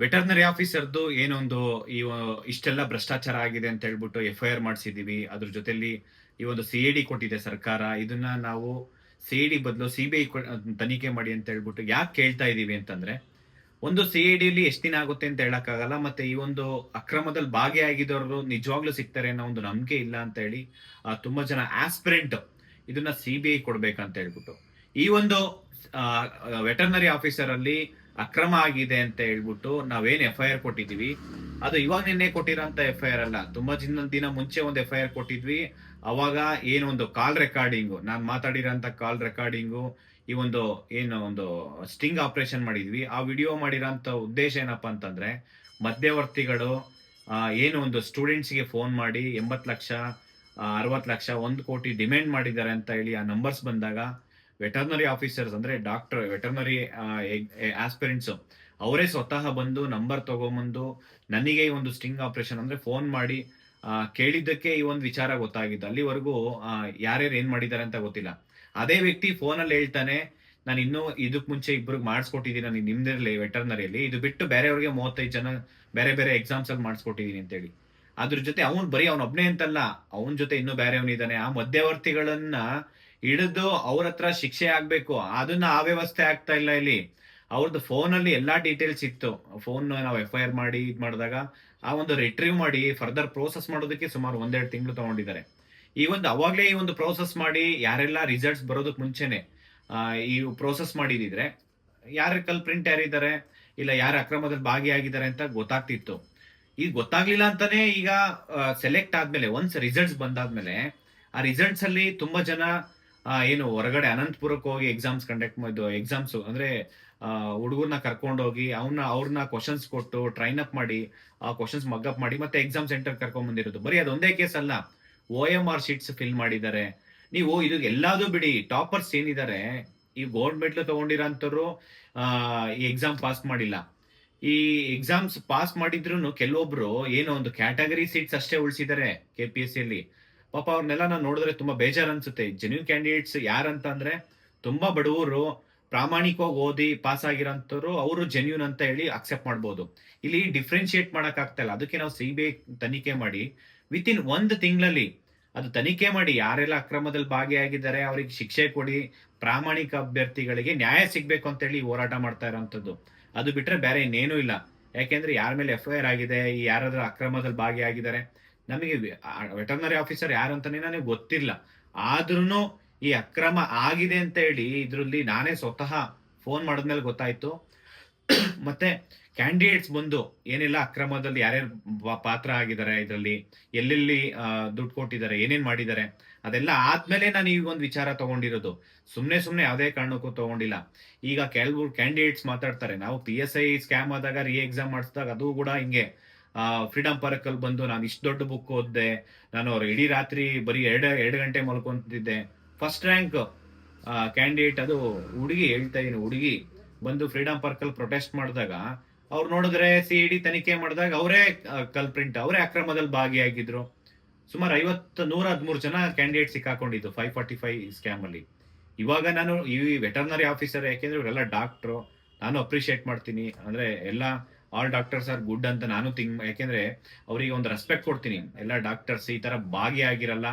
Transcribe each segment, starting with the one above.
Veterinary ಆಫೀಸರ್ದು ಏನೊಂದು ಇಷ್ಟೆಲ್ಲ ಭ್ರಷ್ಟಾಚಾರ ಆಗಿದೆ ಅಂತ ಹೇಳ್ಬಿಟ್ಟು FIR ಮಾಡಿಸಿದೀವಿ. ಅದ್ರ ಜೊತೆಲಿ ಈ ಒಂದು CID ಕೊಟ್ಟಿದೆ ಸರ್ಕಾರ. ಇದನ್ನ ನಾವು CID ಬದಲು CBI ತನಿಖೆ ಮಾಡಿ ಅಂತ ಹೇಳ್ಬಿಟ್ಟು ಯಾಕೆ ಕೇಳ್ತಾ ಇದೀವಿ ಅಂತಂದ್ರೆ, ಒಂದು CIDಲಿ ಎಷ್ಟು ದಿನ ಆಗುತ್ತೆ ಅಂತ ಹೇಳಕ್ಕಾಗಲ್ಲ. ಮತ್ತೆ ಈ ಒಂದು ಅಕ್ರಮದಲ್ಲಿ ಭಾಗಿಯಾಗಿದ್ದವರು ನಿಜವಾಗ್ಲೂ ಸಿಗ್ತಾರೆ ಅನ್ನೋ ಒಂದು ನಂಬಿಕೆ ಇಲ್ಲ ಅಂತ ಹೇಳಿ ತುಂಬಾ ಜನ ಆಸ್ಪಿರೆಂಟ್ ಇದನ್ನ CBI ಕೊಡ್ಬೇಕಂತ ಹೇಳ್ಬಿಟ್ಟು ಈ ಒಂದು ವೆಟರ್ನರಿ ಆಫೀಸರ್ ಅಲ್ಲಿ ಅಕ್ರಮ ಆಗಿದೆ ಅಂತ ಹೇಳ್ಬಿಟ್ಟು ನಾವೇನ್ FIR ಕೊಟ್ಟಿದೀವಿ, ಅದು ಇವಾಗ ನಿನ್ನೆ ಕೊಟ್ಟಿರೋಂತ FIR ಅಲ್ಲ. ತುಂಬಾ ದಿನ ಮುಂಚೆ ಒಂದು FIR ಕೊಟ್ಟಿದ್ವಿ. ಅವಾಗ ಏನು ಒಂದು ಕಾಲ್ ರೆಕಾರ್ಡಿಂಗು, ನಾನ್ ಮಾತಾಡಿರೋಂತ ಕಾಲ್ ರೆಕಾರ್ಡಿಂಗು, ಈ ಒಂದು ಏನು ಒಂದು ಸ್ಟಿಂಗ್ ಆಪರೇಷನ್ ಮಾಡಿದ್ವಿ. ಆ ವಿಡಿಯೋ ಮಾಡಿರೋಂತ ಉದ್ದೇಶ ಏನಪ್ಪಾ ಅಂತಂದ್ರೆ, ಮಧ್ಯವರ್ತಿಗಳು ಏನು ಒಂದು ಸ್ಟೂಡೆಂಟ್ಸ್ಗೆ ಫೋನ್ ಮಾಡಿ 80 ಲಕ್ಷ 60 ಲಕ್ಷ 1 ಕೋಟಿ ಡಿಮ್ಯಾಂಡ್ ಮಾಡಿದ್ದಾರೆ ಅಂತ ಹೇಳಿ ಆ ನಂಬರ್ಸ್ ಬಂದಾಗ ವೆಟರ್ನರಿ ಆಫೀಸರ್ಸ್ ಅಂದ್ರೆ ಡಾಕ್ಟರ್ ವೆಟರ್ನರಿ ಆಸ್ಪಿರೆಂಟ್ಸ್ ಅವರೇ ಸ್ವತಃ ಬಂದು ನಂಬರ್ ತಗೊಂಬಂದು ನನಗೆ ಈ ಒಂದು ಸ್ಟಿಂಗ್ ಆಪರೇಷನ್ ಅಂದ್ರೆ ಫೋನ್ ಮಾಡಿ ಕೇಳಿದ್ದಕ್ಕೆ ಈ ಒಂದು ವಿಚಾರ ಗೊತ್ತಾಗಿದ್ದು. ಅಲ್ಲಿವರೆಗೂ ಯಾರ್ಯಾರು ಏನ್ ಮಾಡಿದ್ದಾರೆ ಅಂತ ಗೊತ್ತಿಲ್ಲ. ಅದೇ ವ್ಯಕ್ತಿ ಫೋನ್ ಅಲ್ಲಿ ಹೇಳ್ತಾನೆ, ನಾನು ಇನ್ನೂ ಇದಕ್ ಮುಂಚೆ ಇಬ್ರಿಗೆ ಮಾಡಿಸ್ಕೊಟ್ಟಿದ್ದೀನಿ ನಿಮ್ದಿರ್ಲಿ ವೆಟರ್ನರಿಯಲ್ಲಿ, ಇದು ಬಿಟ್ಟು ಬೇರೆಯವ್ರಿಗೆ 35 ಜನ ಬೇರೆ ಬೇರೆ ಎಕ್ಸಾಮ್ಸ್ ಅಲ್ಲಿ ಮಾಡಿಸ್ಕೊಟ್ಟಿದ್ದೀನಿ ಅಂತೇಳಿ. ಅದ್ರ ಜೊತೆ ಬರೀ ಒಬ್ನೇ ಅಂತಲ್ಲ, ಅವನ ಜೊತೆ ಇನ್ನೂ ಬೇರೆಯವನಿದ್ದಾನೆ. ಆ ಮಧ್ಯವರ್ತಿಗಳನ್ನ ಹಿಡಿದು ಅವ್ರ ಹತ್ರ ಶಿಕ್ಷೆ ಆಗ್ಬೇಕು, ಅದನ್ನ ಆ ವ್ಯವಸ್ಥೆ ಆಗ್ತಾ ಇಲ್ಲ ಇಲ್ಲಿ. ಅವ್ರದ್ದು ಫೋನ್ ಅಲ್ಲಿ ಎಲ್ಲಾ ಡೀಟೇಲ್ಸ್ ಇತ್ತು. ಫೋನ್ ನಾವು FIR ಮಾಡಿ ಇದ್ ಮಾಡಿದಾಗ ಆ ಒಂದು ರಿಟ್ರೀವ್ ಮಾಡಿ ಫರ್ದರ್ ಪ್ರೋಸೆಸ್ ಮಾಡೋದಕ್ಕೆ ಸುಮಾರು 1-2 ತಿಂಗಳು ತಗೊಂಡಿದ್ದಾರೆ. ಅವಾಗ್ಲೇ ಈ ಒಂದು ಪ್ರೋಸೆಸ್ ಮಾಡಿ ಯಾರೆಲ್ಲ ರಿಸಲ್ಟ್ಸ್ ಬರೋದಕ್ ಮುಂಚೆನೆ ಈ ಪ್ರೋಸೆಸ್ ಮಾಡಿದಿದ್ರೆ ಯಾರ ಕಲ್ಪ್ರಿಂಟ್ ಯಾರಿದ್ದಾರೆ, ಇಲ್ಲ ಯಾರ ಅಕ್ರಮದಲ್ಲಿ ಭಾಗಿಯಾಗಿದ್ದಾರೆ ಅಂತ ಗೊತ್ತಾಗ್ತಿತ್ತು. ಈಗ ಗೊತ್ತಾಗ್ಲಿಲ್ಲ ಅಂತಾನೆ ಈಗ ಸೆಲೆಕ್ಟ್ ಆದ್ಮೇಲೆ ಒನ್ಸ್ ರಿಸಲ್ಟ್ಸ್ ಬಂದಾದ್ಮೇಲೆ ಆ ರಿಸಲ್ಟ್ಸ್ ಅಲ್ಲಿ ತುಂಬಾ ಜನ ಏನು ಹೊರಗಡೆ ಅನಂತಪುರಕ್ಕೆ ಹೋಗಿ ಎಕ್ಸಾಮ್ಸ್ ಕಂಡಕ್ಟ್ ಮಾಡಿದ್ದು, ಎಕ್ಸಾಮ್ಸ್ ಅಂದ್ರೆ ಹುಡುಗರ್ನ ಕರ್ಕೊಂಡೋಗಿ ಅವ್ರನ್ನ ಕ್ವಶನ್ಸ್ ಕೊಟ್ಟು ಟ್ರೈನ್ ಅಪ್ ಮಾಡಿ ಆ ಕ್ವಶನ್ಸ್ ಮಗ್ಅಪ್ ಮಾಡಿ ಮತ್ತೆ ಎಕ್ಸಾಮ್ ಸೆಂಟರ್ ಕರ್ಕೊಂಡ್ ಬಂದಿರೋದು. ಬರೀ ಅದೊಂದೇ ಕೇಸ್ ಅಲ್ಲ, OMR ಶೀಟ್ಸ್ ಫಿಲ್ ಮಾಡಿದ್ದಾರೆ. ನೀವು ಇದು ಎಲ್ಲಾದು ಬಿಡಿ, ಟಾಪರ್ಸ್ ಏನಿದ್ದಾರೆ ಈ ಗೋಲ್ಡ್ ಮೆಡಲ್ ತಗೊಂಡಿರೋಂಥವ್ರು ಈ ಎಕ್ಸಾಮ್ ಪಾಸ್ ಮಾಡಿಲ್ಲ. ಈ ಎಕ್ಸಾಮ್ಸ್ ಪಾಸ್ ಮಾಡಿದ್ರು ಕೆಲವೊಬ್ರು ಏನೋ ಒಂದು ಕ್ಯಾಟಗರಿ ಸೀಟ್ಸ್ ಅಷ್ಟೇ ಉಳಿಸಿದ್ದಾರೆ KPSC ಅಲ್ಲಿ. ಪಾಪ ಅವ್ರನ್ನೆಲ್ಲ ನಾನು ನೋಡಿದ್ರೆ ತುಂಬಾ ಬೇಜಾರ್ ಅನ್ಸುತ್ತೆ. ಜೆನ್ಯೂನ್ ಕ್ಯಾಂಡಿಡೇಟ್ಸ್ ಯಾರಂತ ಅಂದ್ರೆ ತುಂಬಾ ಬಡವರು ಪ್ರಾಮಾಣಿಕವಾಗಿ ಓದಿ ಪಾಸ್ ಆಗಿರೋಂಥವ್ರು, ಅವರು ಜೆನ್ಯೂನ್ ಅಂತ ಹೇಳಿ ಅಕ್ಸೆಪ್ಟ್ ಮಾಡ್ಬೋದು. ಇಲ್ಲಿ ಡಿಫ್ರೆನ್ಶಿಯೇಟ್ ಮಾಡಕ್ ಆಗ್ತಾ ಇಲ್ಲ. ಅದಕ್ಕೆ ನಾವು CBI ತನಿಖೆ ಮಾಡಿ ವಿತ್ ಇನ್ 1 ತಿಂಗಳಲ್ಲಿ ಅದು ತನಿಖೆ ಮಾಡಿ ಯಾರೆಲ್ಲ ಅಕ್ರಮದಲ್ಲಿ ಭಾಗಿಯಾಗಿದ್ದಾರೆ ಅವ್ರಿಗೆ ಶಿಕ್ಷೆ ಕೊಡಿ, ಪ್ರಾಮಾಣಿಕ ಅಭ್ಯರ್ಥಿಗಳಿಗೆ ನ್ಯಾಯ ಸಿಗ್ಬೇಕು ಅಂತ ಹೇಳಿ ಹೋರಾಟ ಮಾಡ್ತಾ ಇರೋಂಥದ್ದು. ಅದು ಬಿಟ್ರೆ ಬೇರೆ ಇನ್ನೇನು ಇಲ್ಲ. ಯಾಕೆಂದ್ರೆ ಯಾರ ಮೇಲೆ FIR ಆಗಿದೆ, ಯಾರಾದ್ರೂ ಅಕ್ರಮದಲ್ಲಿ ಭಾಗಿಯಾಗಿದ್ದಾರೆ, ನಮಗೆ ವೆಟರ್ನರಿ ಆಫೀಸರ್ ಯಾರಂತಾನೆ ನನಗೆ ಗೊತ್ತಿಲ್ಲ. ಆದ್ರೂ ಈ ಅಕ್ರಮ ಆಗಿದೆ ಅಂತ ಹೇಳಿ ಇದ್ರಲ್ಲಿ ನಾನೇ ಸ್ವತಃ ಫೋನ್ ಮಾಡಿದ್ಮೇಲೆ ಗೊತ್ತಾಯ್ತು. ಮತ್ತೆ ಕ್ಯಾಂಡಿಡೇಟ್ಸ್ ಬಂದು ಏನೆಲ್ಲ ಅಕ್ರಮದಲ್ಲಿ ಯಾರ್ಯಾರು ಪಾತ್ರ ಆಗಿದ್ದಾರೆ, ಇದರಲ್ಲಿ ಎಲ್ಲೆಲ್ಲಿ ದುಡ್ಡು ಕೊಟ್ಟಿದ್ದಾರೆ, ಏನೇನ್ ಮಾಡಿದ್ದಾರೆ, ಅದೆಲ್ಲ ಆದ್ಮೇಲೆ ನಾನು ಈಗ ಒಂದು ವಿಚಾರ ತಗೊಂಡಿರೋದು. ಸುಮ್ನೆ ಯಾವುದೇ ಕಾರಣಕ್ಕೂ ತಗೊಂಡಿಲ್ಲ. ಈಗ ಕೆಲವು ಕ್ಯಾಂಡಿಡೇಟ್ಸ್ ಮಾತಾಡ್ತಾರೆ, ನಾವು PSI ಸ್ಕ್ಯಾಮ್ ಆದಾಗ ಎಕ್ಸಾಮ್ ಮಾಡಿಸಿದಾಗ ಅದು ಕೂಡ ಹಿಂಗೆ ಫ್ರೀಡಂ ಪಾರ್ಕ್ ಅಲ್ಲಿ ಬಂದು ನಾನು ಇಷ್ಟು ದೊಡ್ಡ ಬುಕ್ ಓದ್ದೆ, ನಾನು ಅವ್ರು ಇಡೀ ರಾತ್ರಿ ಬರೀ 2 ಗಂಟೆ ಮಲ್ಕೊಂತಿದ್ದೆ. ಫಸ್ಟ್ ರ್ಯಾಂಕ್ ಕ್ಯಾಂಡಿಡೇಟ್, ಅದು ಹುಡುಗಿ ಹೇಳ್ತಾ ಇದೀನಿ, ಹುಡುಗಿ ಬಂದು ಫ್ರೀಡಂ ಪಾರ್ಕ್ ಅಲ್ಲಿ ಪ್ರೊಟೆಸ್ಟ್ ಮಾಡಿದಾಗ ಅವ್ರು ನೋಡಿದ್ರೆ CID ತನಿಖೆ ಮಾಡಿದಾಗ ಅವರೇ ಕಲ್ಪ್ರಿಂಟ್, ಅವರೇ ಅಕ್ರಮದಲ್ಲಿ ಭಾಗಿಯಾಗಿದ್ರು. ಸುಮಾರು 113 ಜನ ಕ್ಯಾಂಡಿಡೇಟ್ ಸಿಕ್ಕಾಕೊಂಡಿದ್ದು 545 ಸ್ಕ್ಯಾಮ್ ಅಲ್ಲಿ. ಇವಾಗ ನಾನು ಈ ವೆಟರ್ನರಿ ಆಫೀಸರ್, ಯಾಕೆಂದ್ರೆ ಇವರೆಲ್ಲ ಡಾಕ್ಟ್ರು, ನಾನು ಅಪ್ರಿಶಿಯೇಟ್ ಮಾಡ್ತೀನಿ. ಅಂದ್ರೆ ಎಲ್ಲ ಆಲ್ ಡಾಕ್ಟರ್ಸ್ ಆರ್ ಗುಡ್ ಅಂತ ನಾನು ಯಾಕೆಂದ್ರೆ ಅವರಿಗೆ ಒಂದು ರೆಸ್ಪೆಕ್ಟ್ ಕೊಡ್ತೀನಿ. ಎಲ್ಲ ಡಾಕ್ಟರ್ಸ್ ಈ ತರ ಭಾಗಿಯಾಗಿರಲ್ಲ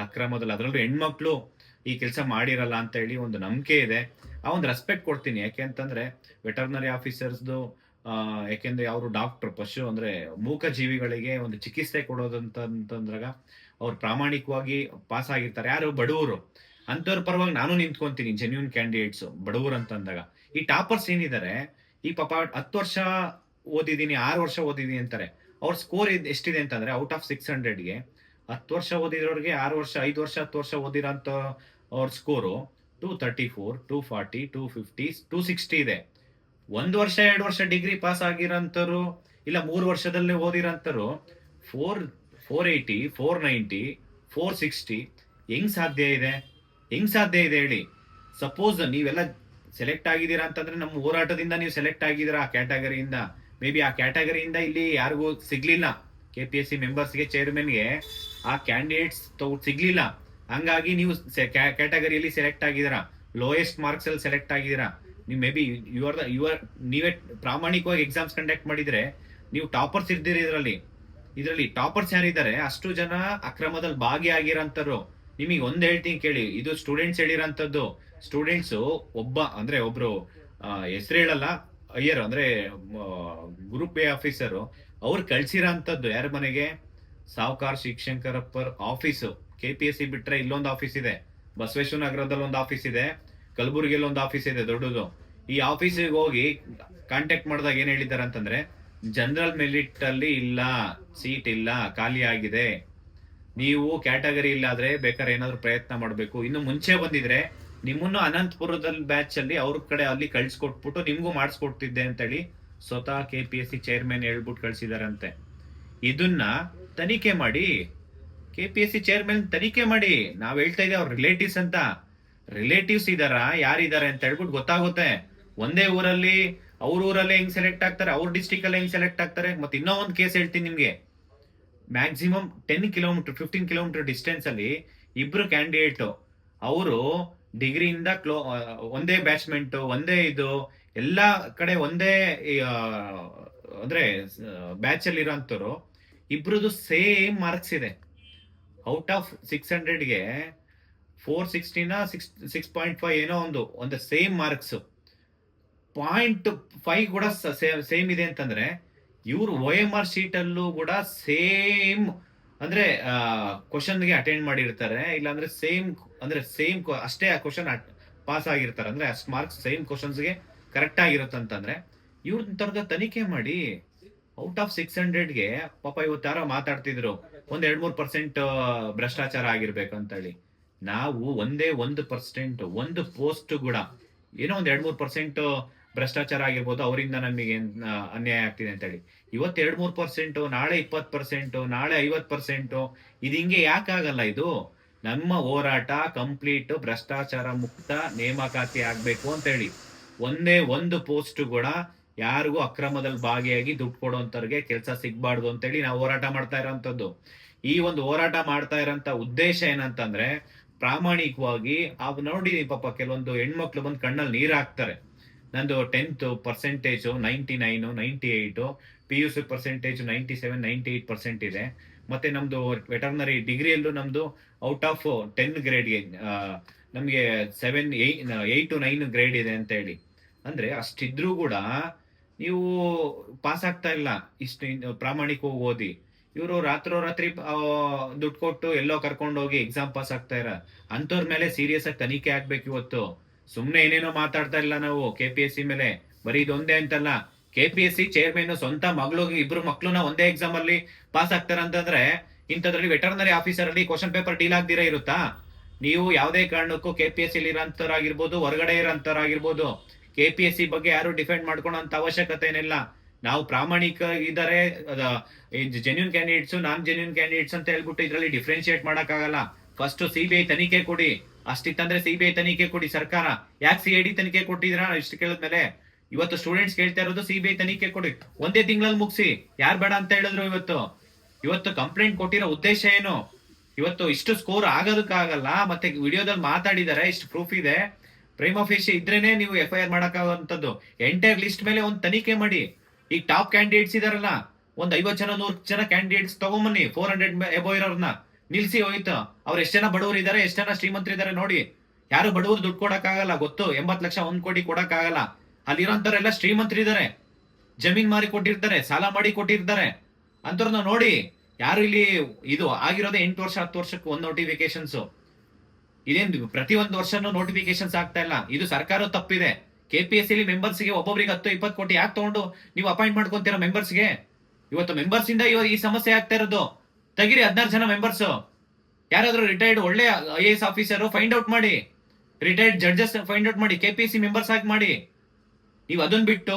ಅಕ್ರಮದಲ್ಲಿ, ಅದರಲ್ಲೂ ಹೆಣ್ಮಕ್ಳು ಈ ಕೆಲಸ ಮಾಡಿರಲ್ಲ ಅಂತ ಹೇಳಿ ಒಂದು ನಂಬಿಕೆ ಇದೆ. ಆ ಒಂದು ರೆಸ್ಪೆಕ್ಟ್ ಕೊಡ್ತೀನಿ. ಯಾಕೆ ಅಂತಂದ್ರೆ ವೆಟರ್ನರಿ ಆಫೀಸರ್ಸ್ದು ಯಾಕೆಂದ್ರೆ ಅವರು ಡಾಕ್ಟರ್, ಪಶು ಅಂದ್ರೆ ಮೂಕ ಜೀವಿಗಳಿಗೆ ಒಂದು ಚಿಕಿತ್ಸೆ ಕೊಡೋದಂತಂದ್ರಾಗ ಅವ್ರು ಪ್ರಾಮಾಣಿಕವಾಗಿ ಪಾಸ್ ಆಗಿರ್ತಾರೆ. ಯಾರು ಬಡವರು ಅಂತವ್ರ ಪರವಾಗಿ ನಾನು ನಿಂತ್ಕೊಂತೀನಿ. ಜೆನ್ಯೂನ್ ಕ್ಯಾಂಡಿಡೇಟ್ಸ್ ಬಡವರು ಅಂತಂದಾಗ ಈ ಟಾಪರ್ಸ್ ಏನಿದ್ದಾರೆ, ಈ ಪಾಪ 10 ವರ್ಷ ಓದಿದೀನಿ 6 ವರ್ಷ ಓದಿದೀನಿ ಅಂತಾರೆ. ಅವ್ರ ಸ್ಕೋರ್ ಎಷ್ಟಿದೆ ಅಂತಂದ್ರೆ ಔಟ್ ಆಫ್ 600ಗೆ 10 ವರ್ಷ ಓದಿರೋರಿಗೆ 6 ವರ್ಷ 5 ವರ್ಷ 10 ವರ್ಷ ಓದಿರೋಂತ ಅವ್ರ ಸ್ಕೋರು 234 240 250 260 ಇದೆ. 1 ವರ್ಷ 2 ವರ್ಷ ಡಿಗ್ರಿ ಪಾಸ್ ಆಗಿರೋಂಥವ್ರು, ಇಲ್ಲ 3 ವರ್ಷದಲ್ಲೇ ಓದಿರೋಂಥವ್ರು 480 490 460 ಹೆಂಗ್ ಸಾಧ್ಯ ಇದೆ ಹೇಳಿ. ಸಪೋಸ್ ನೀವೆಲ್ಲ ಸೆಲೆಕ್ಟ್ ಆಗಿದ್ದೀರಾ ಅಂತಂದ್ರೆ ನಮ್ಮ ಹೋರಾಟದಿಂದ ನೀವು ಸೆಲೆಕ್ಟ್ ಆಗಿದ್ದೀರಾ ಆ ಕ್ಯಾಟಗರಿಯಿಂದ. ಮೇ ಬಿ ಆ ಕ್ಯಾಟಗರಿಯಿಂದ ಇಲ್ಲಿ ಯಾರಿಗೂ ಸಿಗ್ಲಿಲ್ಲ, KPSC ಮೆಂಬರ್ಸ್ಗೆ, ಚೇರ್ಮನ್ಗೆ ಆ ಕ್ಯಾಂಡಿಡೇಟ್ಸ್ ಸಿಗ್ಲಿಲ್ಲ. ಹಂಗಾಗಿ ನೀವು ಕ್ಯಾಟಗರಿಯಲ್ಲಿ ಸೆಲೆಕ್ಟ್ ಆಗಿದ್ದೀರಾ, ಲೋಯೆಸ್ಟ್ ಮಾರ್ಕ್ಸ್ ಅಲ್ಲಿ ಸೆಲೆಕ್ಟ್ ಆಗಿದ್ದೀರಾ. ನೀವು ಮೇ ಬಿ ನೀವೇ ಪ್ರಾಮಾಣಿಕವಾಗಿ ಎಕ್ಸಾಮ್ಸ್ ಕಂಡಕ್ಟ್ ಮಾಡಿದ್ರೆ ನೀವು ಟಾಪರ್ಸ್ ಇರ್ತೀರಿ. ಇದರಲ್ಲಿ ಟಾಪರ್ಸ್ ಯಾರಿದ್ದಾರೆ ಅಷ್ಟು ಜನ ಅಕ್ರಮದಲ್ಲಿ ಭಾಗಿಯಾಗಿರೋಂಥವ್ರು. ನಿಮಗೆ ಒಂದ್ ಹೇಳ್ತೀನಿ ಕೇಳಿ, ಇದು ಸ್ಟೂಡೆಂಟ್ಸ್ ಹೇಳಿರೋಂಥದ್ದು. ಸ್ಟೂಡೆಂಟ್ಸ್ ಒಬ್ರು ಹೆಸರು ಹೇಳಲ್ಲ, ಅಯ್ಯರ್ ಅಂದ್ರೆ ಗ್ರೂಪ್ ಎ ಆಫೀಸರು ಅವ್ರು ಕಳ್ಸಿರೋಂಥದ್ದು ಯಾರ ಮನೆಗೆ? ಸಾವ್ಕಾರ್ ಶಿವಶಂಕರಪ್ಪರ್ ಆಫೀಸು. KPSC ಬಿಟ್ರೆ ಇಲ್ಲೊಂದು ಆಫೀಸ್ ಇದೆ, ಬಸವೇಶ್ವರ ನಗರದಲ್ಲಿ ಒಂದು ಆಫೀಸ್ ಇದೆ, ಕಲಬುರಗಿಯಲ್ಲಿ ಒಂದು ಆಫೀಸ್ ಇದೆ ದೊಡ್ಡದು. ಈ ಆಫೀಸಿಗೆ ಹೋಗಿ ಕಾಂಟ್ಯಾಕ್ಟ್ ಮಾಡಿದಾಗ ಏನ್ ಹೇಳಿದ್ದಾರೆ ಅಂತಂದ್ರೆ, ಜನರಲ್ ಮೆರಿಟ್ ಅಲ್ಲಿ ಇಲ್ಲ, ಸೀಟ್ ಇಲ್ಲ, ಖಾಲಿ ಆಗಿದೆ, ನೀವು ಕ್ಯಾಟಗರಿ ಇಲ್ಲಾದ್ರೆ ಬೇಕಾದ್ರೆ ಏನಾದ್ರು ಪ್ರಯತ್ನ ಮಾಡ್ಬೇಕು. ಇನ್ನು ಮುಂಚೆ ಬಂದಿದ್ರೆ ನಿಮ್ಮನ್ನು ಅನಂತಪುರದಲ್ಲಿ ಬ್ಯಾಚ್ ಅಲ್ಲಿ ಅವ್ರ ಕಡೆ ಅಲ್ಲಿ ಕಳ್ಸಿಕೊಟ್ಬಿಟ್ಟು ನಿಮ್ಗೂ ಮಾಡಿಸ್ಕೊಡ್ತಿದ್ದೆ ಅಂತೇಳಿ ಸ್ವತಃ KPSC ಚೇರ್ಮನ್ ಹೇಳ್ಬಿಟ್ಟು ಕಳ್ಸಿದಾರಂತೆ. ಇದನ್ನ ತನಿಖೆ ಮಾಡಿ, KPSC ಚೇರ್ಮನ್ ತನಿಖೆ ಮಾಡಿ. ನಾವ್ ಹೇಳ್ತಾ ಇದ್ದೇವೆ ಅವ್ರ ರಿಲೇಟಿವ್ಸ್ ಅಂತ. ರಿಲೇಟಿವ್ಸ್ ಇದಾರ, ಯಾರಿದ್ದಾರೆ ಅಂತ ಹೇಳ್ಬಿಟ್ಟು ಗೊತ್ತಾಗುತ್ತೆ. ಒಂದೇ ಊರಲ್ಲಿ ಅವ್ರ ಊರಲ್ಲೇ ಹೆಂಗ್ ಸೆಲೆಕ್ಟ್ ಆಗ್ತಾರೆ, ಅವ್ರ ಡಿಸ್ಟಿಕ್ ಅಲ್ಲೇ ಹೆಂಗ್ ಸೆಲೆಕ್ಟ್ ಆಗ್ತಾರೆ. ಮತ್ತೆ ಇನ್ನೂ ಒಂದು ಕೇಸ್ ಹೇಳ್ತೀನಿ ನಿಮ್ಗೆ. ಮ್ಯಾಕ್ಸಿಮಮ್ 10 ಕಿಲೋಮೀಟರ್ 15 ಕಿಲೋಮೀಟರ್ ಡಿಸ್ಟೆನ್ಸ್ ಅಲ್ಲಿ ಇಬ್ರು ಕ್ಯಾಂಡಿಡೇಟ್, ಅವರು ಡಿಗ್ರಿಯಿಂದ ಒಂದೇ ಬ್ಯಾಚ್ಮೆಂಟ್, ಒಂದೇ ಇದು, ಎಲ್ಲಾ ಕಡೆ ಒಂದೇ ಅಂದ್ರೆ ಬ್ಯಾಚ್ ಅಲ್ಲಿ ಇರೋಂಥವ್ರು ಇಬ್ರದ್ದು ಸೇಮ್ ಮಾರ್ಕ್ಸ್ ಇದೆ. ಔಟ್ ಆಫ್ 600ಗೆ 460 6.5 ಏನೋ ಒಂದು ಸೇಮ್ ಮಾರ್ಕ್ಸ್. 0.5 ಕೂಡ ಸೇಮ್ ಇದೆ ಅಂತಂದ್ರೆ, ಇವ್ರು OMR ಶೀಟ್ ಅಲ್ಲೂ ಕೂಡ ಸೇಮ್ ಅಂದ್ರೆ ಕ್ವಶನ್ಗೆ ಅಟೆಂಡ್ ಮಾಡಿರ್ತಾರೆ, ಇಲ್ಲಾಂದ್ರೆ ಸೇಮ್ ಅಷ್ಟೇ ಆ ಕ್ವಶನ್ ಪಾಸ್ ಆಗಿರ್ತಾರೆ. ಅಂದ್ರೆ ಅಷ್ಟು ಮಾರ್ಕ್ಸ್ ಸೇಮ್ ಕ್ವಶನ್ಸ್ಗೆ ಕರೆಕ್ಟ್ ಆಗಿರುತ್ತಂತಂದ್ರೆ ಇವ್ರ ತರದ ತನಿಖೆ ಮಾಡಿ. ಔಟ್ ಆಫ್ 600ಗೆ ಪಾಪ ಇವತ್ತು ಯಾರೋ ಮಾತಾಡ್ತಿದ್ರು 1-3% ಭ್ರಷ್ಟಾಚಾರ ಆಗಿರ್ಬೇಕಂತ ಹೇಳಿ. ನಾವು 1% ಒಂದು ಪೋಸ್ಟ್ ಕೂಡ ಏನೋ 2-3% ಭ್ರಷ್ಟಾಚಾರ ಆಗಿರ್ಬೋದು, ಅವರಿಂದ ನಮಗೆ ಅನ್ಯಾಯ ಆಗ್ತಿದೆ ಅಂತ ಹೇಳಿ. ಇವತ್ತು 2-3%, ನಾಳೆ 20%, ನಾಳೆ 50%. ಇದು ಹಿಂಗೆ ಯಾಕಾಗಲ್ಲ? ಇದು ನಮ್ಮ ಹೋರಾಟ ಕಂಪ್ಲೀಟ್ ಭ್ರಷ್ಟಾಚಾರ ಮುಕ್ತ ನೇಮಕಾತಿ ಆಗ್ಬೇಕು ಅಂತ ಹೇಳಿ. ಒಂದು ಪೋಸ್ಟ್ ಕೂಡ ಯಾರಿಗೂ ಅಕ್ರಮದಲ್ಲಿ ಭಾಗಿಯಾಗಿ ದುಡ್ಡು ಕೊಡುವಂತವ್ರಿಗೆ ಕೆಲಸ ಸಿಗ್ಬಾರ್ದು ಅಂತ ಹೇಳಿ ನಾವು ಹೋರಾಟ ಮಾಡ್ತಾ ಇರೋಂಥದ್ದು. ಈ ಒಂದು ಹೋರಾಟ ಮಾಡ್ತಾ ಇರೋಂತ ಉದ್ದೇಶ ಏನಂತಂದ್ರೆ, ಪ್ರಾಮಾಣಿಕವಾಗಿ ನೋಡಿ ಪಾಪ ಕೆಲವೊಂದು ಹೆಣ್ಮಕ್ಳು ಬಂದು ಕಣ್ಣಲ್ಲಿ ನೀರ್ ಹಾಕ್ತಾರೆ. ನಂದು 10th ಪರ್ಸೆಂಟೇಜ್ 99, 98, PUC ಪರ್ಸೆಂಟೇಜ್ 97, 98% ಇದೆ. ಮತ್ತೆ ನಮ್ದು ವೆಟರ್ನರಿ ಡಿಗ್ರಿಯಲ್ಲೂ ನಮ್ದು ಔಟ್ ಆಫ್ 10 ಗ್ರೇಡ್ಗೆ ನಮ್ಗೆ 8 to 9 ಗ್ರೇಡ್ ಇದೆ ಅಂತ ಹೇಳಿ. ಅಂದ್ರೆ ಅಷ್ಟಿದ್ರೂ ಕೂಡ ನೀವು ಪಾಸ್ ಆಗ್ತಾ ಇಲ್ಲ. ಇಷ್ಟು ಪ್ರಾಮಾಣಿಕವಾಗಿ ಓದಿ ಇವರು ರಾತ್ರಿ ದುಡ್ಡು ಕೊಟ್ಟು ಎಲ್ಲೋ ಕರ್ಕೊಂಡು ಹೋಗಿ ಎಕ್ಸಾಮ್ ಪಾಸ್ ಆಗ್ತಾ ಇರ ಅಂತವ್ರ ಮೇಲೆ ಸೀರಿಯಸ್ ಆಗಿ ತನಿಖೆ ಆಗ್ಬೇಕು ಇವತ್ತು. ಸುಮ್ನೆ ಏನೇನೋ ಮಾತಾಡ್ತಾ ಇಲ್ಲ ನಾವು KPSC ಮೇಲೆ. ಬರೀ ಇದೊಂದೇ ಅಂತಲ್ಲ, KPSC ಚೇರ್ಮನ್ ಸ್ವಂತ ಇಬ್ರು ಮಕ್ಳುನ ಒಂದೇ ಎಕ್ಸಾಮ್ ಅಲ್ಲಿ ಪಾಸ್ ಆಗ್ತಾರ ಅಂತಂದ್ರೆ, ಇಂಥದ್ರಲ್ಲಿ ವೆಟರ್ನರಿ ಆಫೀಸರ್ ಅಲ್ಲಿ ಕ್ವಶನ್ ಪೇಪರ್ ಡೀಲ್ ಆಗ್ದಿರ ಇರುತ್ತಾ? ನೀವು ಯಾವುದೇ ಕಾರಣಕ್ಕೂ KPSC ಇರೋಂಥವ್ರಾಗಿರ್ಬೋದು, ಹೊರಗಡೆ ಇರೋಂಥವ್ರಾಗಿರ್ಬೋದು, KPSC ಬಗ್ಗೆ ಯಾರು ಡಿಫೆಂಡ್ ಮಾಡ್ಕೊಳೋಂತ ಅವಶ್ಯಕತೆ ಏನಿಲ್ಲ. ನಾವು ಪ್ರಾಮಾಣಿಕ ಇದಾರೆ, ಜೆನ್ಯೂನ್ ಕ್ಯಾಂಡಿಡೇಟ್ಸ್, ನಾನ್ ಜೆನ್ಯೂನ್ ಕ್ಯಾಂಡಿಡೇಟ್ಸ್ ಅಂತ ಹೇಳ್ಬಿಟ್ಟು ಇದ್ರಲ್ಲಿ ಡಿಫ್ರೆನ್ಶಿಯೇಟ್ ಮಾಡಕ್ ಆಗಲ್ಲ. ಫಸ್ಟ್ CBI ತನಿಖೆ ಕೊಡಿ. ಅಷ್ಟಿತ್ತಂದ್ರೆ CBI ತನಿಖೆ ಕೊಡಿ ಸರ್ಕಾರ. ಯಾಕೆ CID ತನಿಖೆ ಕೊಟ್ಟಿದ್ರ ಇಷ್ಟು ಕೇಳಿದ್ಮೇಲೆ? ಇವತ್ತು ಸ್ಟೂಡೆಂಟ್ಸ್ ಕೇಳ್ತಾ ಇರೋದು CBI ತನಿಖೆ ಕೊಡಿ, ಒಂದೇ ತಿಂಗಳಲ್ಲಿ ಮುಗಿಸಿ. ಯಾರು ಬೇಡ ಅಂತ ಹೇಳಿದ್ರು? ಇವತ್ತು ಕಂಪ್ಲೇಂಟ್ ಕೊಟ್ಟಿರೋ ಉದ್ದೇಶ ಏನು? ಇವತ್ತು ಇಷ್ಟು ಸ್ಕೋರ್ ಆಗೋದಕ್ಕಾಗಲ್ಲ. ಮತ್ತೆ ವಿಡಿಯೋದಲ್ಲಿ ಮಾತಾಡಿದಾರೆ, ಇಷ್ಟು ಪ್ರೂಫ್ ಇದೆ. ಪ್ರೈಮ್ ಆಫೀಸ್ ಇದ್ರೇನೆ ನೀವು FIR ಮಾಡಕ್ಕಾಗುವಂತದ್ದು. ಎಂಟೈರ್ ಲಿಸ್ಟ್ ಮೇಲೆ ಒಂದು ತನಿಖೆ ಮಾಡಿ. ಈಗ ಟಾಪ್ ಕ್ಯಾಂಡಿಡೇಟ್ಸ್ ಇದಾರಲ್ಲ, ಒಂದ್ 50 ಜನ 100 ಜನ ಕ್ಯಾಂಡಿಡೇಟ್ಸ್ ತಗೊಂಬನ್ನಿ. 400 ಎಬೋ ಇರೋರ್ನ ನಿಲ್ಸಿ ಹೋಯ್ತು. ಅವ್ರು ಎಷ್ಟ್ ಜನ ಬಡವರು ಇದಾರೆ, ಎಷ್ಟ್ ಜನ ಶ್ರೀಮಂತರಿದ್ದಾರೆ ನೋಡಿ. ಯಾರು ಬಡವರು ದುಡ್ಡು ಕೊಡಕ್ಕಾಗಲ್ಲ ಗೊತ್ತು. 80 ಲಕ್ಷ 1 ಕೋಟಿ ಕೊಡಕ್ಕಾಗಲ್ಲ. ಅಲ್ಲಿರೋಂಥವ್ರೆಲ್ಲ ಶ್ರೀಮಂತರಿದ್ದಾರೆ, ಜಮೀನ್ ಮಾರಿ ಕೊಟ್ಟಿರ್ತಾರೆ, ಸಾಲ ಮಾಡಿ ಕೊಟ್ಟಿರ್ತಾರೆ. ಅಂತವ್ರನ್ನ ನೋಡಿ. ಯಾರು ಇಲ್ಲಿ ಇದು ಆಗಿರೋದೇ 8 ವರ್ಷ 10 ವರ್ಷಕ್ಕೆ ಒಂದು ನೋಟಿಫಿಕೇಶನ್ಸ್. ಇದೇನ್ ಪ್ರತಿ ಒಂದು ವರ್ಷನೂ ನೋಟಿಫಿಕೇಶನ್ಸ್ ಆಗ್ತಾ ಇಲ್ಲ. ಇದು ಸರ್ಕಾರ ತಪ್ಪಿದೆ. KPSC ಮೆಂಬರ್ಸ್ಗೆ ಒಬ್ಬೊಬ್ರಿಗೆ 10-20 ಕೋಟಿ ಯಾಕೆ ತಗೊಂಡು ನೀವು ಅಪಾಯಿಂಟ್ ಮಾಡ್ಕೊಂತೀರಾ ಮೆಂಬರ್ಸ್ಗೆ? ಇವತ್ತು ಮೆಂಬರ್ಸ್ ಇಂದ ಈ ಸಮಸ್ಯೆ ಆಗ್ತಾ ಇರೋದು. ತೆಗಿರಿ 16 ಜನ ಮೆಂಬರ್ಸ್. ಯಾರಾದ್ರೂ ರಿಟೈರ್ಡ್ ಒಳ್ಳೆ IAS ಆಫೀಸರ್ ಫೈಂಡ್ ಔಟ್ ಮಾಡಿ, ರಿಟೈರ್ಡ್ ಜಡ್ಜಸ್ ಫೈಂಡ್ ಔಟ್ ಮಾಡಿ, KPSC ಮೆಂಬರ್ಸ್ ಆಗಿ ಮಾಡಿ. ನೀವು ಅದನ್ನ ಬಿಟ್ಟು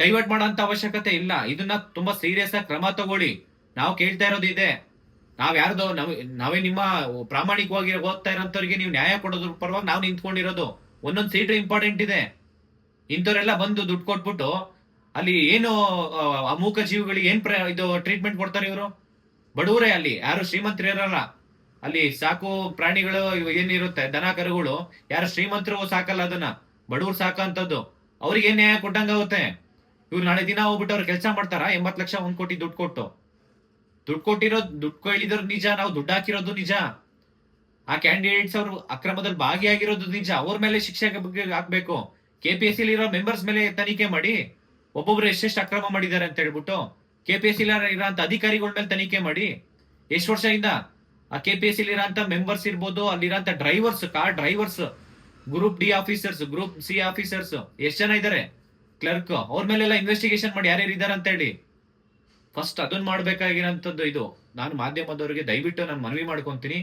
ಡೈವರ್ಟ್ ಮಾಡೋಂತ ಅವಶ್ಯಕತೆ ಇಲ್ಲ. ಇದನ್ನ ತುಂಬಾ ಸೀರಿಯಸ್ ಆಗಿ ಕ್ರಮ ತಗೊಳ್ಳಿ. ನಾವು ಕೇಳ್ತಾ ಇರೋದು ಇದೆ. ನಾವೇ ನಿಮ್ಮ ಪ್ರಾಮಾಣಿಕವಾಗಿ ಓದ್ತಾ ಇರೋಂಥವ್ರಿಗೆ ನೀವು ನ್ಯಾಯ ಕೊಡೋದ್ರ ಪರವಾಗಿ ನಾವು ನಿಂತ್ಕೊಂಡಿರೋದು. ಒಂದೊಂದು ಸೀಟು ಇಂಪಾರ್ಟೆಂಟ್ ಇದೆ. ಇಂಥವ್ರೆಲ್ಲ ಬಂದು ದುಡ್ಡು ಕೊಟ್ಬಿಟ್ಟು ಅಲ್ಲಿ ಏನು ಮೂಕ ಜೀವಿಗಳಿಗೆ ಏನ್ ಇದು ಟ್ರೀಟ್ಮೆಂಟ್ ಕೊಡ್ತಾರೆ ಇವರು? ಬಡವರೇ ಅಲ್ಲಿ, ಯಾರು ಶ್ರೀಮಂತರು ಇರಲ್ಲ. ಅಲ್ಲಿ ಸಾಕು ಪ್ರಾಣಿಗಳು ಏನಿರುತ್ತೆ, ದನ ಕರುಗಳು, ಯಾರು ಶ್ರೀಮಂತರು ಸಾಕಲ್ಲ ಅದನ್ನ. ಬಡವ್ರು ಸಾಕಂತದ್ದು. ಅವ್ರಿಗೆ ಏನ್ ನ್ಯಾಯ ಕೊಟ್ಟಂಗಾಗುತ್ತೆ? ಇವ್ರು ನಾಳೆ ದಿನ ಹೋಗ್ಬಿಟ್ಟು ಅವ್ರು ಕೆಲಸ ಮಾಡ್ತಾರ? 80 ಲಕ್ಷ 1 ಕೋಟಿ ದುಡ್ಡು ಕೊಟ್ಟು. ದುಡ್ಡು ಕೊಟ್ಟಿರೋದು, ದುಡ್ಡು ಕೇಳಿದ್ರು ನಿಜ, ನಾವು ದುಡ್ಡು ಹಾಕಿರೋದು ನಿಜ. ಆ ಕ್ಯಾಂಡಿಡೇಟ್ಸ್ ಅವರು ಅಕ್ರಮದಲ್ಲಿ ಭಾಗಿಯಾಗಿರೋದು ನಿಜ. ಅವ್ರ ಮೇಲೆ ಶಿಕ್ಷೆ ಬಗ್ಗೆ ಹಾಕ್ಬೇಕು. ಕೆಪಿಎಸ್ಸಿ ಇರೋ ಮೆಂಬರ್ಸ್ ಮೇಲೆ ತನಿಖೆ ಮಾಡಿ, ಒಬ್ಬೊಬ್ರು ಎಷ್ಟೆಷ್ಟು ಅಕ್ರಮ ಮಾಡಿದ್ದಾರೆ ಅಂತ ಹೇಳ್ಬಿಟ್ಟು ಕೆಪಿಎಸ್ಸಿ ಇರೋಂತ ಅಧಿಕಾರಿಗಳ ಮೇಲೆ ತನಿಖೆ ಮಾಡಿ. ಎಷ್ಟು ವರ್ಷದಿಂದ ಆ ಕೆಪಿಎಸ್ಸಿ ಇರೋಂತ ಮೆಂಬರ್ಸ್ ಇರ್ಬೋದು, ಅಲ್ಲಿರೋಂತ drivers, car drivers, group D officers, group C officers ಎಷ್ಟು ಜನ ಇದ್ದಾರೆ, ಕ್ಲರ್ಕ್, ಅವ್ರ ಮೇಲೆಲ್ಲ ಇನ್ವೆಸ್ಟಿಗೇಷನ್ ಮಾಡಿ ಯಾರ್ಯಾರು ಇದ್ದಾರೆ ಅಂತ ಹೇಳಿ. ಫಸ್ಟ್ ಅದನ್ನ ಮಾಡ್ಬೇಕಾಗಿರೋಂಥದ್ದು ಇದು. ನಾನು ಮಾಧ್ಯಮದವರಿಗೆ ದಯವಿಟ್ಟು ನಾನು ಮನವಿ ಮಾಡ್ಕೊಂತೀನಿ,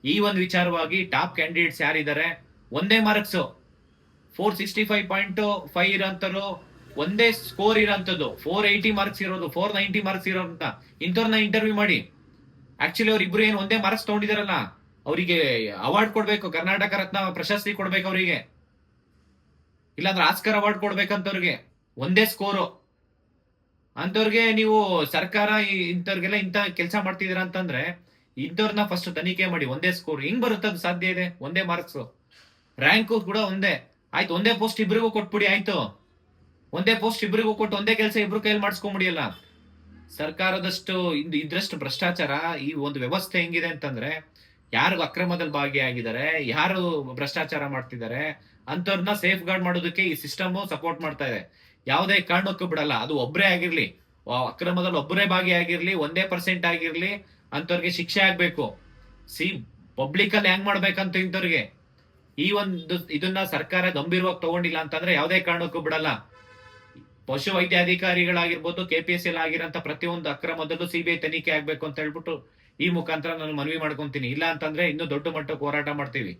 ಈ ಒಂದು ವಿಚಾರವಾಗಿ ಟಾಪ್ ಕ್ಯಾಂಡಿಡೇಟ್ಸ್ ಯಾರಿದ್ದಾರೆ, ಒಂದೇ ಮಾರ್ಕ್ಸ್ 465.5 ಇರೋಂಥವ್ರು, ಒಂದೇ ಸ್ಕೋರ್ ಇರೋಂಥದ್ದು, 480 ಮಾರ್ಕ್ಸ್ ಇರೋದು, 490 ಮಾರ್ಕ್ಸ್ ಇರೋಂತ ಇಂಥವ್ರನ್ನ ಇಂಟರ್ವ್ಯೂ ಮಾಡಿ. ಆಕ್ಚುಲಿ ಅವ್ರ ಇಬ್ರು ಏನು ಒಂದೇ ಮಾರ್ಕ್ಸ್ ತಗೊಂಡಿದಾರಲ್ಲ, ಅವರಿಗೆ ಅವಾರ್ಡ್ ಕೊಡ್ಬೇಕು, ಕರ್ನಾಟಕ ರತ್ನ ಪ್ರಶಸ್ತಿ ಕೊಡ್ಬೇಕು ಅವರಿಗೆ, ಇಲ್ಲಾಂದ್ರೆ ಆಸ್ಕರ್ ಅವಾರ್ಡ್ ಕೊಡ್ಬೇಕಂತವ್ರಿಗೆ. ಒಂದೇ ಸ್ಕೋರು ಅಂತವ್ರಿಗೆ ನೀವು ಸರ್ಕಾರ ಇಂಥವ್ರಿಗೆಲ್ಲ ಇಂಥ ಕೆಲಸ ಮಾಡ್ತಿದ್ದೀರಾ ಅಂತಂದ್ರೆ ಇಂಥವ್ರನ್ನ ಫಸ್ಟ್ ತನಿಖೆ ಮಾಡಿ. ಒಂದೇ ಸ್ಕೋರ್ ಹೆಂಗ್ ಬರುತ್ತದು ಸಾಧ್ಯ ಇದೆ? ಒಂದೇ ಮಾರ್ಕ್ಸ್, ರ್ಯಾಂಕು ಕೂಡ ಒಂದೇ. ಆಯ್ತು, ಒಂದೇ ಪೋಸ್ಟ್ ಇಬ್ರಿಗೂ ಕೊಟ್ಬಿಡಿ, ಆಯ್ತು, ಒಂದೇ ಪೋಸ್ಟ್ ಇಬ್ರಿಗೂ ಕೊಟ್ಟು ಒಂದೇ ಕೆಲಸ ಇಬ್ರು ಕೈಯಲ್ಲಿ ಮಾಡಿಸ್ಕೊಂಬಿಡಿಯಲ್ಲ. ಸರ್ಕಾರದಷ್ಟು ಇದ್ರಷ್ಟು ಭ್ರಷ್ಟಾಚಾರ ಈ ಒಂದು ವ್ಯವಸ್ಥೆ ಹೆಂಗಿದೆ ಅಂತಂದ್ರೆ, ಯಾರು ಅಕ್ರಮದಲ್ಲಿ ಭಾಗಿಯಾಗಿದ್ದಾರೆ, ಯಾರು ಭ್ರಷ್ಟಾಚಾರ ಮಾಡ್ತಿದ್ದಾರೆ ಅಂತವ್ರನ್ನ ಸೇಫ್ ಗಾರ್ಡ್ ಮಾಡೋದಕ್ಕೆ ಈ ಸಿಸ್ಟಮ್ ಸಪೋರ್ಟ್ ಮಾಡ್ತಾ ಇದೆ. ಯಾವುದೇ ಕಾರಣಕ್ಕೂ ಬಿಡಲ್ಲ. ಅದು ಒಬ್ಬರೇ ಆಗಿರ್ಲಿ, ಅಕ್ರಮದಲ್ಲಿ ಒಬ್ಬರೇ ಭಾಗಿಯಾಗಿರ್ಲಿ, 1% ಆಗಿರ್ಲಿ, ಅಂತವ್ರಿಗೆ ಶಿಕ್ಷೆ ಆಗ್ಬೇಕು. ಪಬ್ಲಿಕ್ ಅಲ್ಲಿ ಹೆಂಗ್ ಮಾಡ್ಬೇಕಂತ ಇಂಥವ್ರಿಗೆ ಈ ಒಂದು ಇದನ್ನ ಸರ್ಕಾರ ಗಂಭೀರವಾಗಿ ತಗೊಂಡಿಲ್ಲ ಅಂತಂದ್ರೆ ಯಾವುದೇ ಕಾರಣಕ್ಕೂ ಬಿಡಲ್ಲ. ಪಶು ವೈದ್ಯಾಧಿಕಾರಿಗಳಾಗಿರ್ಬೋದು, ಕೆಪಿಎಸ್ಸಿ ಆಗಿರೋಂತ ಪ್ರತಿಯೊಂದು ಅಕ್ರಮದಲ್ಲೂ ಸಿಬಿಐ ತನಿಖೆ ಆಗ್ಬೇಕು ಅಂತ ಹೇಳ್ಬಿಟ್ಟು ಈ ಮುಖಾಂತರ ನಾನು ಮನವಿ ಮಾಡ್ಕೊಂತೀನಿ. ಇಲ್ಲ ಅಂತಂದ್ರೆ ಇನ್ನೂ ದೊಡ್ಡ ಮಟ್ಟಕ್ಕೆ ಹೋರಾಟ ಮಾಡ್ತೀವಿ.